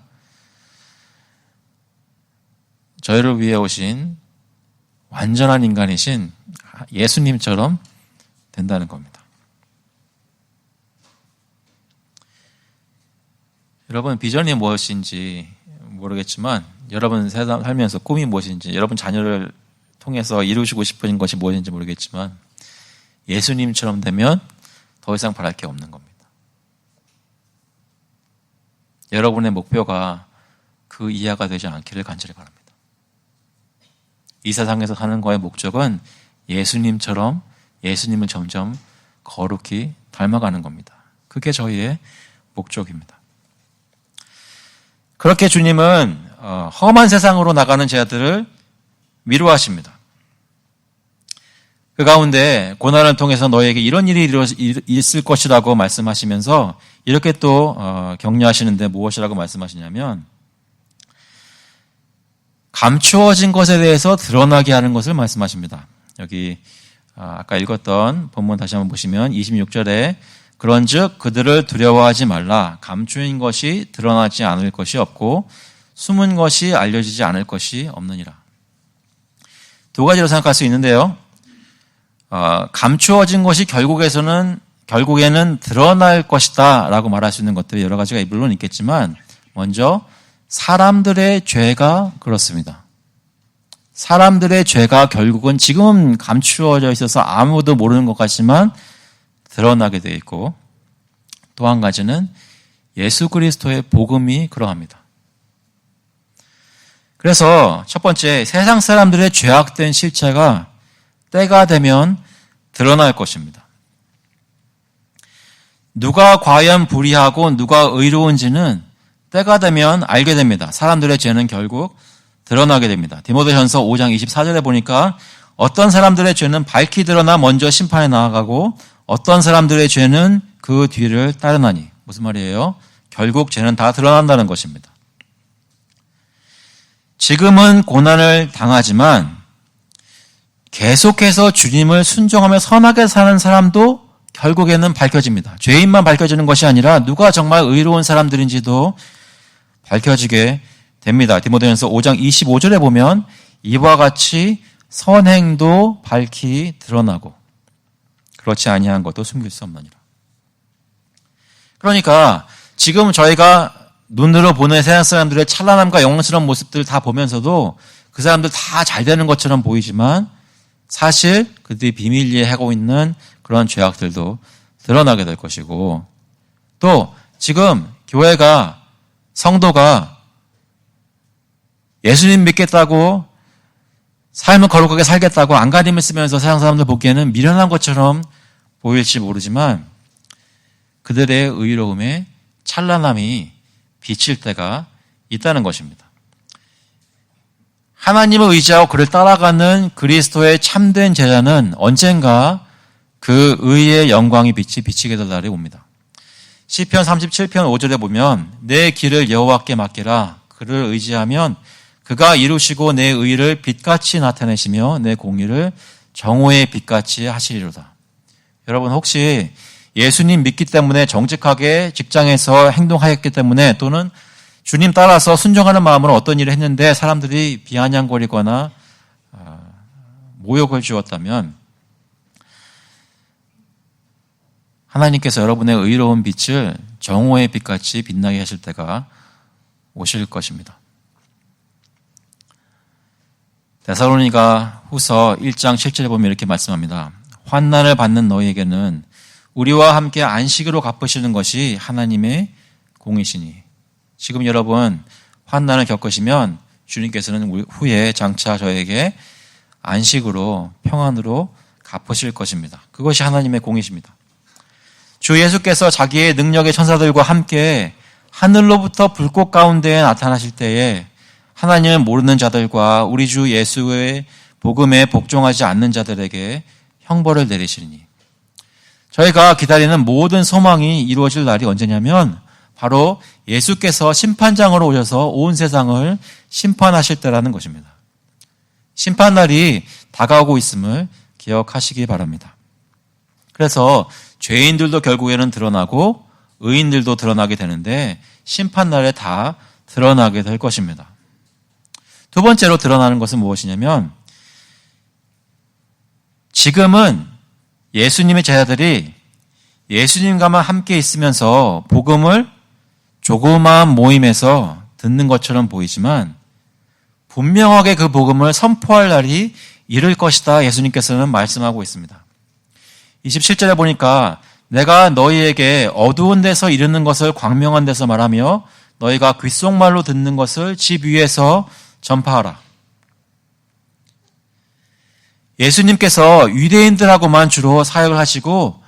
저희를 위해 오신 완전한 인간이신 예수님처럼 된다는 겁니다. 여러분 비전이 무엇인지 모르겠지만 여러분 살면서 꿈이 무엇인지 여러분 자녀를 통해서 이루시고 싶은 것이 무엇인지 모르겠지만 예수님처럼 되면 더 이상 바랄 게 없는 겁니다. 여러분의 목표가 그 이하가 되지 않기를 간절히 바랍니다. 이 세상에서 사는 거의 목적은 예수님처럼 예수님을 점점 거룩히 닮아가는 겁니다. 그게 저희의 목적입니다. 그렇게 주님은 험한 세상으로 나가는 자들을 위로하십니다. 그 가운데 고난을 통해서 너에게 이런 일이 있을 것이라고 말씀하시면서 이렇게 또 격려하시는데 무엇이라고 말씀하시냐면 감추어진 것에 대해서 드러나게 하는 것을 말씀하십니다. 여기 아까 읽었던 본문 다시 한번 보시면 26절에 그런즉 그들을 두려워하지 말라. 감추인 것이 드러나지 않을 것이 없고 숨은 것이 알려지지 않을 것이 없느니라. 두 가지로 생각할 수 있는데요. 감추어진 것이 결국에는 드러날 것이다 라고 말할 수 있는 것들이 여러 가지가 물론 있겠지만 먼저 사람들의 죄가 그렇습니다. 사람들의 죄가 결국은 지금은 감추어져 있어서 아무도 모르는 것 같지만 드러나게 되어 있고 또 한 가지는 예수 그리스도의 복음이 그러합니다. 그래서 첫 번째 세상 사람들의 죄악된 실체가 때가 되면 드러날 것입니다. 누가 과연 불의하고 누가 의로운지는 때가 되면 알게 됩니다. 사람들의 죄는 결국 드러나게 됩니다. 디모데전서 5장 24절에 보니까 어떤 사람들의 죄는 밝히 드러나 먼저 심판에 나아가고 어떤 사람들의 죄는 그 뒤를 따르나니. 무슨 말이에요? 결국 죄는 다 드러난다는 것입니다. 지금은 고난을 당하지만 계속해서 주님을 순종하며 선하게 사는 사람도 결국에는 밝혀집니다. 죄인만 밝혀지는 것이 아니라 누가 정말 의로운 사람들인지도 밝혀지게 됩니다. 디모데전서 5장 25절에 보면 이와 같이 선행도 밝히 드러나고 그렇지 아니한 것도 숨길 수 없느니라. 그러니까 지금 저희가 눈으로 보는 세상 사람들의 찬란함과 영광스러운 모습들을 다 보면서도 그 사람들 다 잘 되는 것처럼 보이지만 사실 그들이 비밀리에 하고 있는 그런 죄악들도 드러나게 될 것이고 또 지금 교회가 성도가 예수님 믿겠다고 삶을 거룩하게 살겠다고 안간힘을 쓰면서 세상 사람들 보기에는 미련한 것처럼 보일지 모르지만 그들의 의로움에 찬란함이 비칠 때가 있다는 것입니다. 하나님을 의지하고 그를 따라가는 그리스도의 참된 제자는 언젠가 그 의의 영광이 비치게 될 날이 옵니다. 시편 37편 5절에 보면 내 길을 여호와께 맡기라. 그를 의지하면 그가 이루시고 내 의를 빛같이 나타내시며 내 공의를 정오의 빛같이 하시리로다. 여러분 혹시 예수님 믿기 때문에 정직하게 직장에서 행동하였기 때문에 또는 주님 따라서 순종하는 마음으로 어떤 일을 했는데 사람들이 비아냥거리거나 모욕을 주었다면 하나님께서 여러분의 의로운 빛을 정오의 빛같이 빛나게 하실 때가 오실 것입니다. 데살로니가 후서 1장 7절에 보면 이렇게 말씀합니다. 환난을 받는 너희에게는 우리와 함께 안식으로 갚으시는 것이 하나님의 공이시니. 지금 여러분 환난을 겪으시면 주님께서는 후에 장차 저에게 안식으로 평안으로 갚으실 것입니다. 그것이 하나님의 공이십니다. 주 예수께서 자기의 능력의 천사들과 함께 하늘로부터 불꽃 가운데에 나타나실 때에 하나님을 모르는 자들과 우리 주 예수의 복음에 복종하지 않는 자들에게 형벌을 내리시리니. 저희가 기다리는 모든 소망이 이루어질 날이 언제냐면 바로 예수께서 심판장으로 오셔서 온 세상을 심판하실 때라는 것입니다. 심판날이 다가오고 있음을 기억하시기 바랍니다. 그래서 죄인들도 결국에는 드러나고 의인들도 드러나게 되는데 심판날에 다 드러나게 될 것입니다. 두 번째로 드러나는 것은 무엇이냐면 지금은 예수님의 제자들이 예수님과만 함께 있으면서 복음을 조그마한 모임에서 듣는 것처럼 보이지만 분명하게 그 복음을 선포할 날이 이를 것이다 예수님께서는 말씀하고 있습니다. 27절에 보니까 내가 너희에게 어두운 데서 이르는 것을 광명한 데서 말하며 너희가 귓속말로 듣는 것을 집 위에서 전파하라. 예수님께서 유대인들하고만 주로 사역을 하시고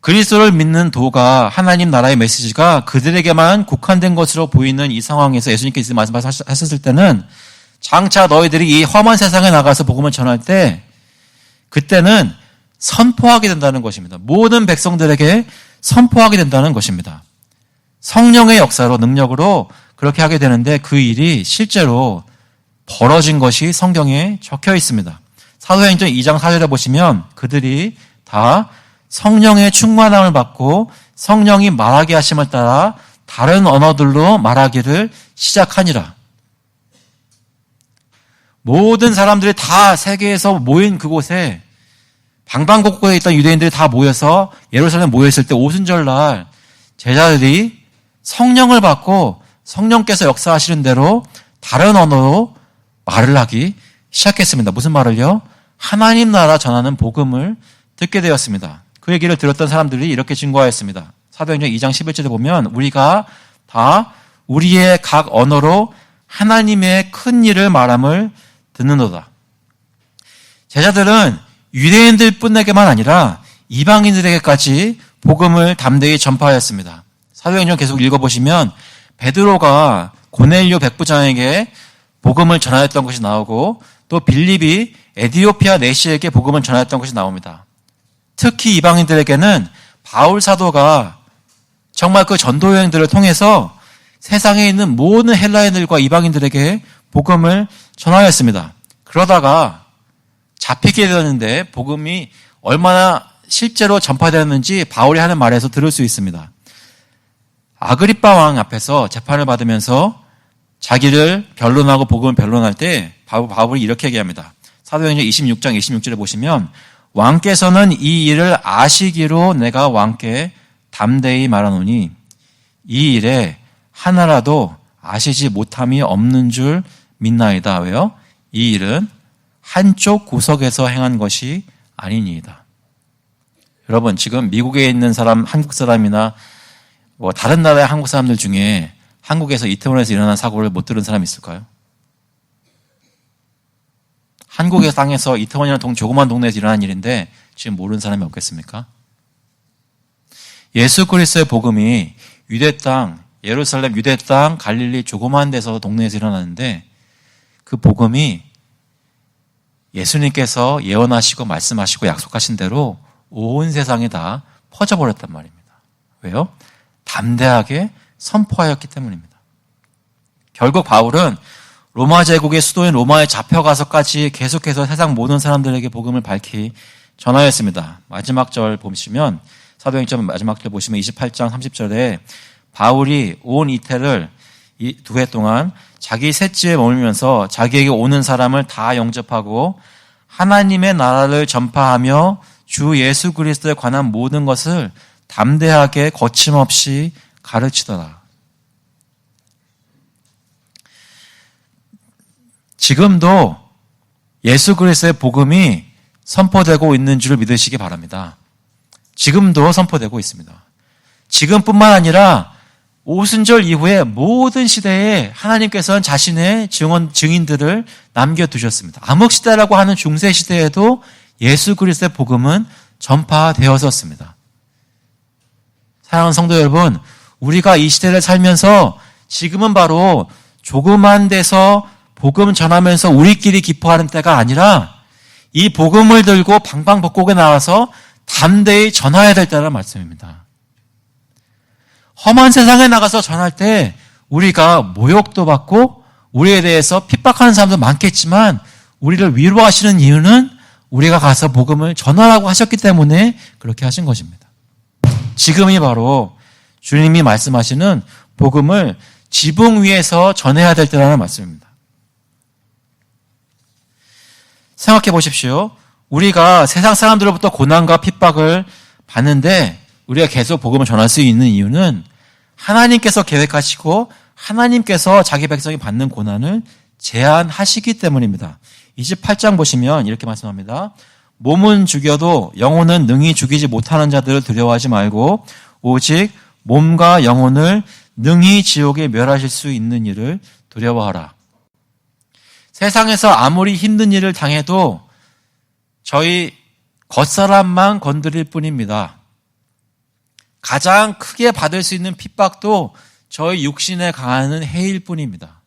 그리스도를 믿는 도가 하나님 나라의 메시지가 그들에게만 국한된 것으로 보이는 이 상황에서 예수님께서 말씀하셨을 때는 장차 너희들이 이 험한 세상에 나가서 복음을 전할 때 그때는 선포하게 된다는 것입니다. 모든 백성들에게 선포하게 된다는 것입니다. 성령의 역사로 능력으로 그렇게 하게 되는데 그 일이 실제로 벌어진 것이 성경에 적혀 있습니다. 사도행전 2장 4절에 보시면 그들이 다 성령의 충만함을 받고 성령이 말하게 하심을 따라 다른 언어들로 말하기를 시작하니라. 모든 사람들이 다 세계에서 모인 그곳에 방방곡곡에 있던 유대인들이 다 모여서 예루살렘에 모였을 때 오순절날 제자들이 성령을 받고 성령께서 역사하시는 대로 다른 언어로 말을 하기 시작했습니다. 무슨 말을요? 하나님 나라 전하는 복음을 듣게 되었습니다. 그 얘기를 들었던 사람들이 이렇게 증거하였습니다. 사도행전 2장 11절에 보면 우리가 다 우리의 각 언어로 하나님의 큰 일을 말함을 듣는도다. 제자들은 유대인들뿐에게만 아니라 이방인들에게까지 복음을 담대히 전파하였습니다. 사도행전 계속 읽어보시면 베드로가 고넬료 백부장에게 복음을 전하였던 것이 나오고 또 빌립이 에디오피아 내시에게 복음을 전하였던 것이 나옵니다. 특히 이방인들에게는 바울 사도가 정말 그 전도 여행들을 통해서 세상에 있는 모든 헬라인들과 이방인들에게 복음을 전하였습니다. 그러다가 잡히게 되었는데 복음이 얼마나 실제로 전파되었는지 바울이 하는 말에서 들을 수 있습니다. 아그리빠 왕 앞에서 재판을 받으면서 자기를 변론하고 복음을 변론할 때 바울이 이렇게 얘기합니다. 사도행전 26장 26절에 보시면 왕께서는 이 일을 아시기로 내가 왕께 담대히 말하노니 이 일에 하나라도 아시지 못함이 없는 줄 믿나이다. 왜요? 이 일은 한쪽 구석에서 행한 것이 아니니이다. 여러분 지금 미국에 있는 사람, 한국 사람이나 뭐 다른 나라의 한국 사람들 중에 한국에서 이태원에서 일어난 사고를 못 들은 사람이 있을까요? 한국의 땅에서 이태원이라는 조그만 동네에서 일어난 일인데 지금 모르는 사람이 없겠습니까? 예수 그리스도의 복음이 유대 땅, 예루살렘 유대 땅, 갈릴리 조그만 데서 동네에서 일어났는데 그 복음이 예수님께서 예언하시고 말씀하시고 약속하신 대로 온 세상에 다 퍼져버렸단 말입니다. 왜요? 담대하게 선포하였기 때문입니다. 결국 바울은 로마 제국의 수도인 로마에 잡혀가서까지 계속해서 세상 모든 사람들에게 복음을 밝히 전하였습니다. 마지막 절 보시면 사도행전 마지막 절 보시면 28장 30절에 바울이 온 이태를 이 2해 동안 자기 셋지에 머물면서 자기에게 오는 사람을 다 영접하고 하나님의 나라를 전파하며 주 예수 그리스도에 관한 모든 것을 담대하게 거침없이 가르치더라. 지금도 예수 그리스도의 복음이 선포되고 있는 줄을 믿으시기 바랍니다. 지금도 선포되고 있습니다. 지금뿐만 아니라 오순절 이후에 모든 시대에 하나님께서는 자신의 증인들을 남겨두셨습니다. 암흑시대라고 하는 중세시대에도 예수 그리스도의 복음은 전파되었었습니다. 사랑하는 성도 여러분, 우리가 이 시대를 살면서 지금은 바로 조그만 데서 복음 전하면서 우리끼리 기뻐하는 때가 아니라 이 복음을 들고 방방곡곡에 나와서 담대히 전해야 될 때라는 말씀입니다. 험한 세상에 나가서 전할 때 우리가 모욕도 받고 우리에 대해서 핍박하는 사람도 많겠지만 우리를 위로하시는 이유는 우리가 가서 복음을 전하라고 하셨기 때문에 그렇게 하신 것입니다. 지금이 바로 주님이 말씀하시는 복음을 지붕 위에서 전해야 될 때라는 말씀입니다. 생각해 보십시오. 우리가 세상 사람들로부터 고난과 핍박을 받는데 우리가 계속 복음을 전할 수 있는 이유는 하나님께서 계획하시고 하나님께서 자기 백성이 받는 고난을 제한하시기 때문입니다. 28장 보시면 이렇게 말씀합니다. 몸은 죽여도 영혼은 능히 죽이지 못하는 자들을 두려워하지 말고 오직 몸과 영혼을 능히 지옥에 멸하실 수 있는 일을 두려워하라. 세상에서 아무리 힘든 일을 당해도 저희 겉사람만 건드릴 뿐입니다. 가장 크게 받을 수 있는 핍박도 저희 육신에 강하는 해일 뿐입니다.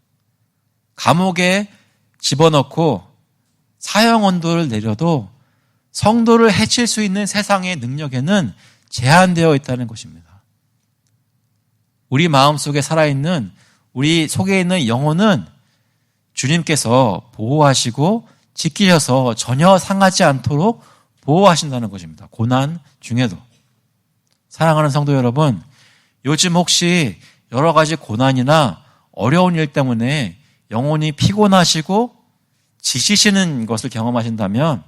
감옥에 집어넣고 사형 언도를 내려도 성도를 해칠 수 있는 세상의 능력에는 제한되어 있다는 것입니다. 우리 마음속에 살아있는 우리 속에 있는 영혼은 주님께서 보호하시고 지키셔서 전혀 상하지 않도록 보호하신다는 것입니다. 고난 중에도. 사랑하는 성도 여러분, 요즘 혹시 여러 가지 고난이나 어려운 일 때문에 영혼이 피곤하시고 지치시는 것을 경험하신다면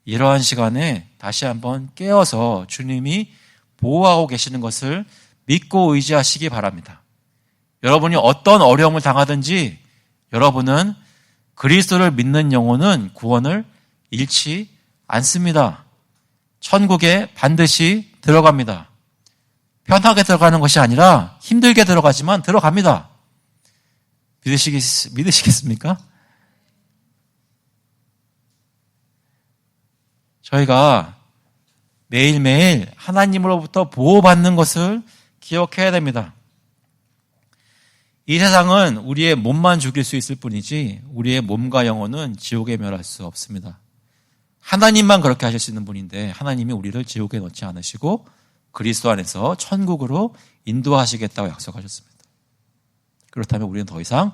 이러한 시간에 다시 한번 깨어서 주님이 보호하고 계시는 것을 믿고 의지하시기 바랍니다. 여러분이 어떤 어려움을 당하든지 여러분은 그리스도를 믿는 영혼은 구원을 잃지 않습니다. 천국에 반드시 들어갑니다. 편하게 들어가는 것이 아니라 힘들게 들어가지만 들어갑니다. 믿으시겠습니까? 저희가 매일매일 하나님으로부터 보호받는 것을 기억해야 됩니다. 이 세상은 우리의 몸만 죽일 수 있을 뿐이지 우리의 몸과 영혼은 지옥에 멸할 수 없습니다. 하나님만 그렇게 하실 수 있는 분인데 하나님이 우리를 지옥에 넣지 않으시고 그리스도 안에서 천국으로 인도하시겠다고 약속하셨습니다. 그렇다면 우리는 더 이상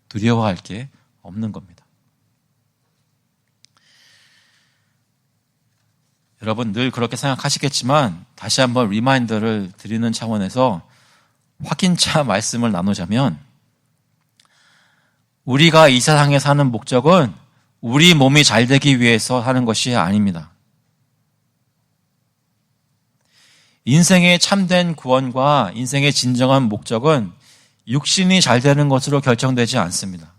두려워할 게 없는 겁니다. 여러분 늘 그렇게 생각하시겠지만 다시 한번 리마인더를 드리는 차원에서 확인차 말씀을 나누자면 우리가 이 세상에 사는 목적은 우리 몸이 잘 되기 위해서 하는 것이 아닙니다. 인생의 참된 구원과 인생의 진정한 목적은 육신이 잘 되는 것으로 결정되지 않습니다.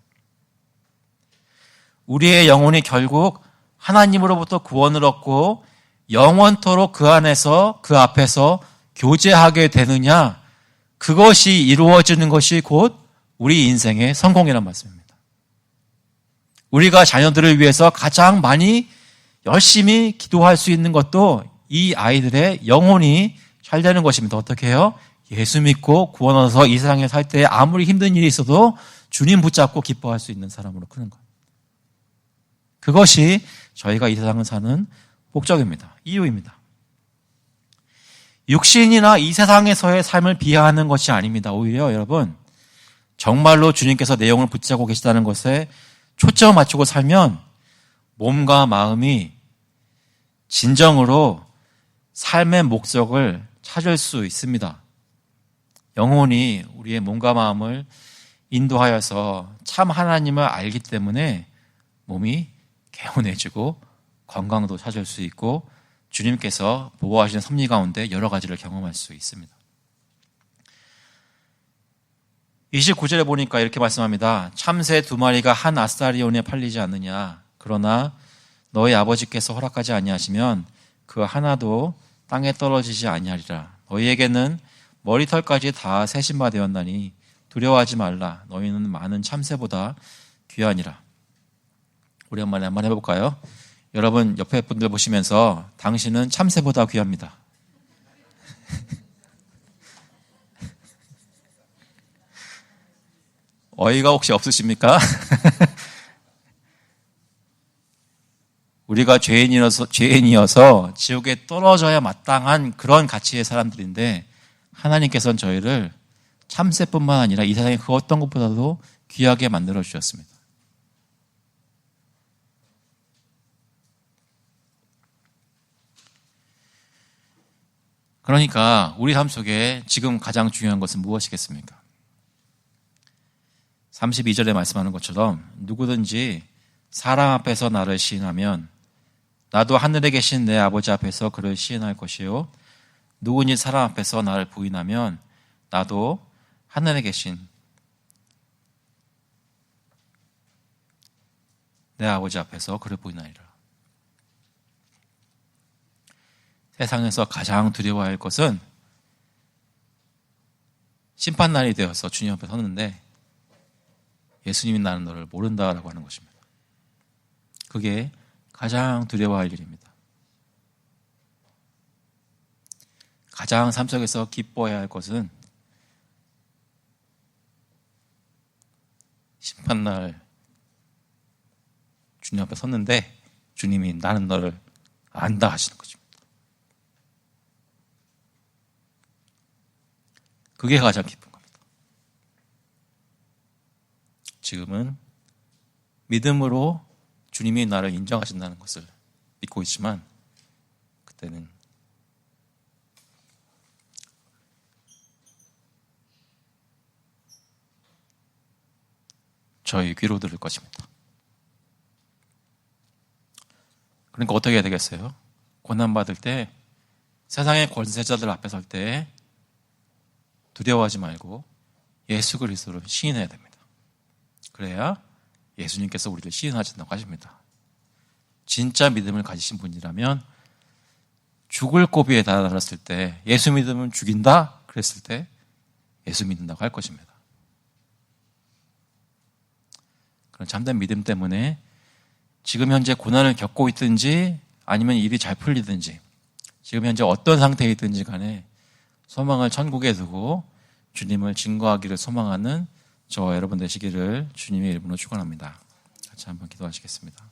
우리의 영혼이 결국 하나님으로부터 구원을 얻고 영원토록 그 안에서 그 앞에서 교제하게 되느냐, 그것이 이루어지는 것이 곧 우리 인생의 성공이란 말씀입니다. 우리가 자녀들을 위해서 가장 많이 열심히 기도할 수 있는 것도 이 아이들의 영혼이 잘 되는 것입니다. 어떻게 해요? 예수 믿고 구원 얻어서 이 세상에 살 때 아무리 힘든 일이 있어도 주님 붙잡고 기뻐할 수 있는 사람으로 크는 것. 그것이 저희가 이 세상을 사는 목적입니다. 이유입니다. 육신이나 이 세상에서의 삶을 비하하는 것이 아닙니다. 오히려 여러분 정말로 주님께서 내 영을 붙잡고 계시다는 것에 초점을 맞추고 살면 몸과 마음이 진정으로 삶의 목적을 찾을 수 있습니다. 영혼이 우리의 몸과 마음을 인도하여서 참 하나님을 알기 때문에 몸이 개운해지고 건강도 찾을 수 있고 주님께서 보호하시는 섭리 가운데 여러 가지를 경험할 수 있습니다. 29절에 보니까 이렇게 말씀합니다. 참새 2마리가 한 아스타리온에 팔리지 않느냐. 그러나 너희 아버지께서 허락하지 아니하시면 그 하나도 땅에 떨어지지 아니하리라. 너희에게는 머리털까지 다 세신바 되었나니 두려워하지 말라. 너희는 많은 참새보다 귀하니라. 오랜만에 한번 해볼까요? 여러분 옆에 분들 보시면서 당신은 참새보다 귀합니다. 어이가 혹시 없으십니까? 우리가 죄인이어서 지옥에 떨어져야 마땅한 그런 가치의 사람들인데 하나님께서는 저희를 참새뿐만 아니라 이 세상의 그 어떤 것보다도 귀하게 만들어 주셨습니다. 그러니까 우리 삶 속에 지금 가장 중요한 것은 무엇이겠습니까? 32절에 말씀하는 것처럼 누구든지 사람 앞에서 나를 시인하면 나도 하늘에 계신 내 아버지 앞에서 그를 시인할 것이요 누구니 사람 앞에서 나를 부인하면 나도 하늘에 계신 내 아버지 앞에서 그래 보이나이다. 세상에서 가장 두려워할 것은 심판날이 되어서 주님 앞에 섰는데 예수님이 나는 너를 모른다라고 하는 것입니다. 그게 가장 두려워할 일입니다. 가장 삶 속에서 기뻐해야 할 것은 심판날 주님 앞에 섰는데 주님이 나는 너를 안다 하시는 것입니다. 그게 가장 기쁜 겁니다. 지금은 믿음으로 주님이 나를 인정하신다는 것을 믿고 있지만 그때는 저희 귀로 들을 것입니다. 그러니까 어떻게 해야 되겠어요? 고난받을 때 세상의 권세자들 앞에 설 때 두려워하지 말고 예수 그리스도를 시인해야 됩니다. 그래야 예수님께서 우리를 시인하신다고 하십니다. 진짜 믿음을 가지신 분이라면 죽을 고비에 다다랐을 때 예수 믿으면 죽인다 그랬을 때 예수 믿는다고 할 것입니다. 그런 참된 믿음 때문에 지금 현재 고난을 겪고 있든지 아니면 일이 잘 풀리든지 지금 현재 어떤 상태에 있든지 간에 소망을 천국에 두고 주님을 증거하기를 소망하는 저와 여러분 되시기를 주님의 이름으로 축원합니다. 같이 한번 기도하시겠습니다.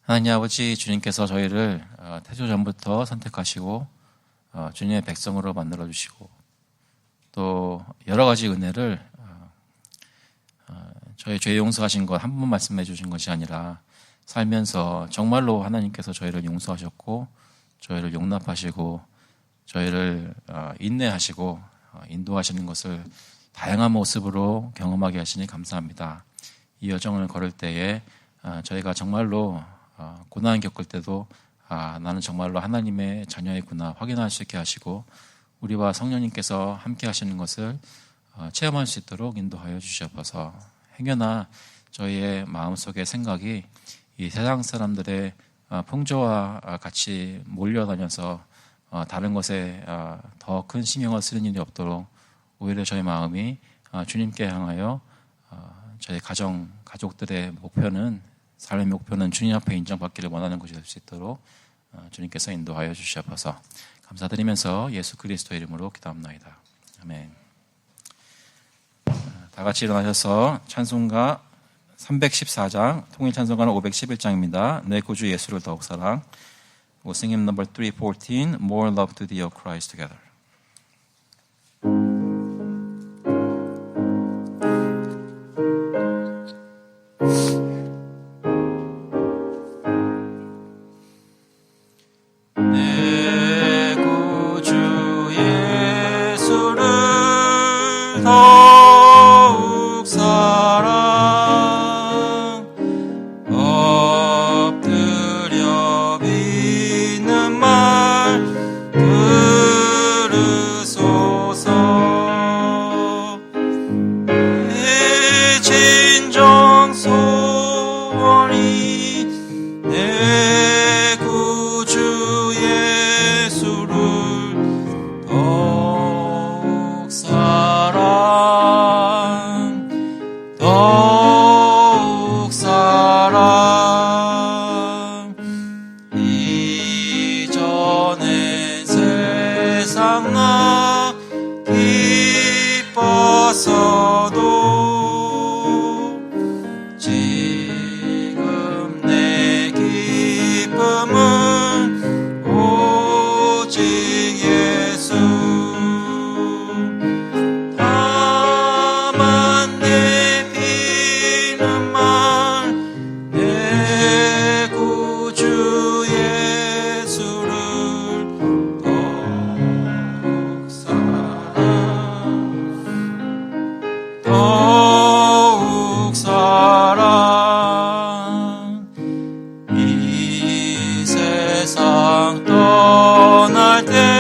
하나님 아버지, 주님께서 저희를 태초전부터 선택하시고 주님의 백성으로 만들어주시고 또 여러 가지 은혜를 저희 죄 용서하신 것 한 번 말씀해 주신 것이 아니라 살면서 정말로 하나님께서 저희를 용서하셨고 저희를 용납하시고 저희를 인내하시고 인도하시는 것을 다양한 모습으로 경험하게 하시니 감사합니다. 이 여정을 걸을 때에 저희가 정말로 고난 겪을 때도 나는 정말로 하나님의 자녀이구나 확인할 수 있게 하시고 우리와 성령님께서 함께 하시는 것을 체험할 수 있도록 인도하여 주시옵소서. 행여나 저희의 마음속의 생각이 이 세상 사람들의 풍조와 같이 몰려다녀서 다른 것에 더 큰 신경을 쓰는 일이 없도록 오히려 저희 마음이 주님께 향하여 저희 가족들의 목표는 삶의 목표는 주님 앞에 인정받기를 원하는 것이 될 수 있도록 주님께서 인도하여 주시옵소서. 감사드리면서 예수 그리스도의 이름으로 기도합나이다. 아멘. 다 같이 일어나셔서 찬송가 314장, 통일 찬송가는 511장입니다. 내 구주 예수를 더욱 사랑. We'll sing hymn number 314, More Love to Thee, O Christ, together. 내 구주 예수를 더욱 사랑 엎드려 비는 말 들으소서. 내 진정 소원이 내 구주 예수를 더욱 사랑 더욱 사랑. 이전엔 세상 나 기뻤어도 지금 내 기쁨은 오직 예수. 다만 내피는 말 내 구주 예수를 더욱 사랑 더욱 사랑. 이 세상 떠날 때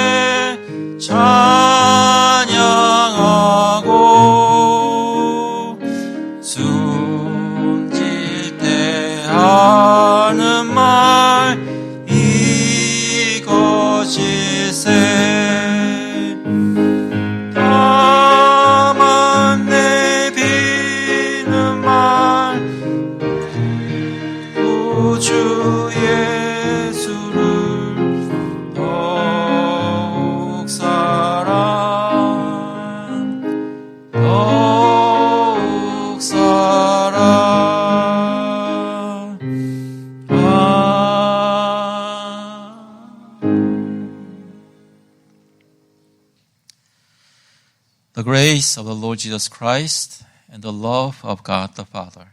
The grace of the Lord Jesus Christ and the love of God the Father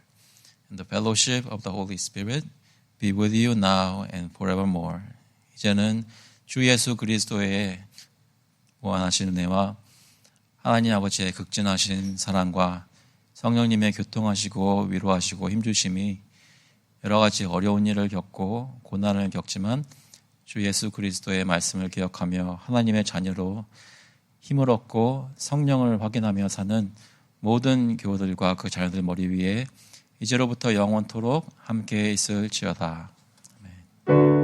and the fellowship of the Holy Spirit be with you now and forevermore. 이제는 주 예수 그리스도의 무한하신 은혜와 하나님 아버지의 극진하신 사랑과 성령님의 교통하시고 위로하시고 힘주심이 여러 가지 어려운 일을 겪고 고난을 겪지만 주 예수 그리스도의 말씀을 기억하며 하나님의 자녀로 힘을 얻고 성령을 확인하며 사는 모든 교우들과 그 자녀들 머리 위에 이제로부터 영원토록 함께 있을지어다. 아멘.